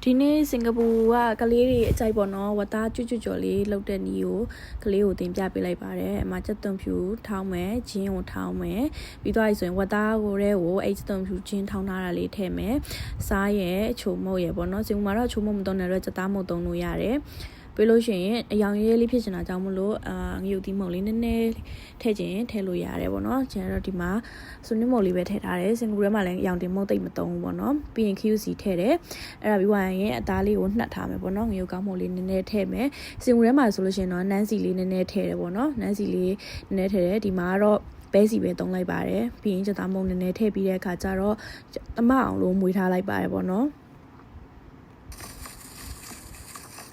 ဒီနေ့စင်ကာပူကကလေးတွေအကြိုက်ပေါ့နော်ဝသားကျွတ်ကြော်လေးလှုပ်တဲ့နီးကိုကလေးကိုတင်ပြပေးလိုက်ပါတယ်အမချက်သွန်ဖြူထောင်းမယ်ဂျင်းကိုထောင်းမယ်ပြီးတော့ဆိုရင်ဝသားကိုအဲ့ချက်သွန်ဖြူဂျင်းထောင်းထားတာလေးထည့်မယ်စားရဲ့ချိုမုတ်ရဲ့ပေါ့နော်စင်ကာပူမှာတော့ချိုမုတ်မသုံးတဲ့အတွက်ချက်သားမုတ်သုံးလို့ရတယ်ပြီးလို့ရှိရင်အယောင်ရဲလေးဖြစ်နေတာကြောင့်မလို့ငရုတ်သီးမုတ်လေးနည်းနည်းထည့်ခြင်းထည့်လို့ရတယ်ပေါ့နော်ကျွန်တော်တို့ဒီမှာဆွနစ်မုတ်လေးပဲထည့်ထားတယ်စင်ကာပူထဲမှာလည်းအယောင်တင်မုတ်သိမ့်မသုံးဘူးပေါ့နော်ပြီးရင် QC ထည့်တယ်အဲ့ဒါပြီးသွားရင်အသားလေးကိုနှက်ထားမယ်ပေါ့နော်ငရုတ်ကောင်းမုတ်လေးနည်းနည်းထည့်မယ်စင်ကာပူထဲမှာဆိုလို့ရှိရင်တော့နန်းစီလေးနည်းနည်းထည့်တယ်ပေါ့နော်နန်းစီလေးနည်းနည်းထည့်တယ်ဒီမှာကတော့ဘဲစီပဲသုံးလိုက်ပါတယ်ပြီးရင်ချက်သားမုတ်နည်းနည်းထည့်ပြီးတဲ့အခါကျတော့သမအောင်လို့မွေးထားလိုက်ပါတယ်ပေါ့နော်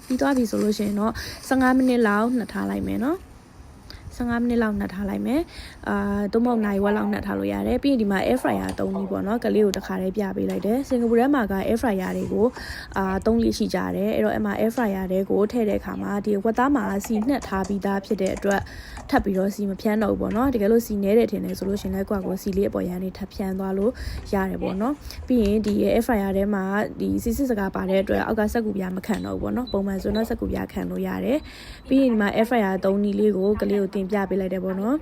ပြီးသွားပြီဆိုလို့ရှိရင်တော့15မိနစ်လောက်နှက်ထားလိုက်မယ်နော်15မိနစ်လောက်နှက်ထားလိုက်မယ်သုံးပေါက်နိုင်ဝက်လောက်နှက်ထားလို့ရတယ်ပြီးရင်ဒီမှာ air fryer သုံးပြီးပေါ့နော်ကလေးကိုတစ်ခါတည်းပြပေးလိုက်တယ်စင်ကာပူထဲမှာက air fryer တွေကိုသုံးလေးရှိကြတယ်အဲ့တော့အမှ air fryer တွေကိုထည့်တဲ့အခါမှာဒီဝက်သားမှာစီနှက်ထားပြီးသားဖြစ်တဲ့အတွက်ထပ်ပြီးတော့စီမဖြန်းတော့ဘူးပေါ့နော်တကယ်လို့စီနဲတယ်ထင်တယ်ဆိုလို့ရှင်လည်းကိုစီလေးအပေါ်ရန်နေထပ်ဖြန်းသွားလို့ရတယ်ပေါ့နော်ပြီးရင်ဒီ air fryer ထဲမှာဒီစီစစ်စကားပါတဲ့အတွက်အောက်ကစက်ကူပြားမခံတော့ဘူးပေါ့နော်ပုံမှန်ဆိုတော့စက်ကူပြားခံလို့ရတယ်ပြီးရင်ဒီမှာ air fryer သုံးနည်းလေးကိုကလေးကိုတင်ပြပေးလိုက်တယ်ပေါ့နော်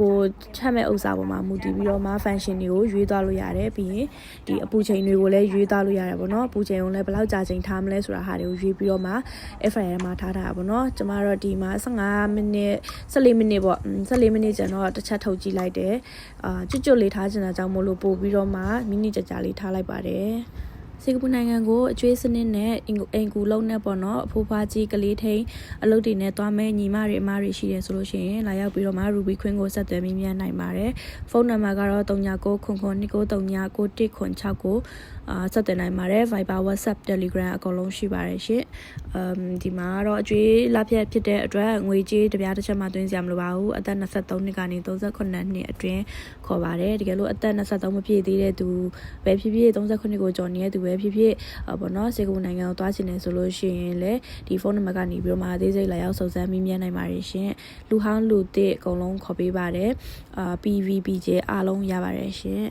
ကိုချက်မဲ့ဥစ္စာပေါ်မှာမူတည်ပြီးတော့မှ function တွေကိုရွေးသွားလို့ရတယ်ပြီးရင်ဒီအပူချိန်တွေကိုလည်းရွေးသွားလို့ရတယ်ပေါ့နော်အပူချိန်ကိုလည်းဘယ်လောက်ကြာချိန်ထားမလဲဆိုတာဟာတွေကိုရွေးပြီးတော့မှ air fryer မှာထားတာပေါ့နော်ကျမတို့ဒီမှာ15မိနစ်14မိနစ်ပေါ့14မိနစ်ကျန်တော့တစ်ချက်ထုတ်ကြည့်လိုက်တယ်ကျွတ်လေးထားချင်တာကြောင့်မို့လို့ပို့ပြီးတော့မှမိနစ်ကြာလေးထားလိုက်ပါတယ်စင်ကာပူနိုင်ငံကိုအကျွေးစနစ်နဲ့အိမ်ကူလုံးနဲ့ပေါ့နော်အဖိုးဖွားကြီးကလေးထိန်အလုပ်တွေနဲ့သွားမဲ့ညီမတွေအမတွေရှိတယ်ဆိုလို့ရှိရင်လာရောက်ပြီးတော့မှ Ruby Queen ကိုဆက်သွယ်မိမြန်းနိုင်ပါတယ်ဖုန်းနံပါတ်ကတော့3999293169ဆက်သွယ်နိုင်ပါတယ် Viber WhatsApp Telegram အကုန်လုံးရှိပါတယ်ရှင်ဒီမှာကတော့အကျွေးလက်ဖြတ်ဖြစ်တဲ့အတွက်ငွေကြေးတစ်ပြားတစ်ချက်မှသွင်းစရာမလိုပါဘူးအသက်23နှစ်ကနေ38နှစ်အတွင်းခေါ်ပါတယ်တကယ်လို့အသက်23မပြည့်သေးတဲ့သူပဲဖြစ်ဖြစ်38ကိုကျော်နေတဲ့သူပဲဖြစ်ဖြစ်ပေါ့နော်စင်ကာပူနိုင်ငံကိုသွားချင်တယ်ဆိုလို့ရှိရင်လည်းဒီဖုန်းနံပါတ်ကနေပြီးတော့မှအသေးစိတ်လာရောက်စုံစမ်းမိမြန်းနိုင်ပါတယ်ရှင်လူဟောင်းလူသစ်အကုန်လုံးခေါ်ပေးပါတယ်PVPJ အားလုံးရပါတယ်ရှင်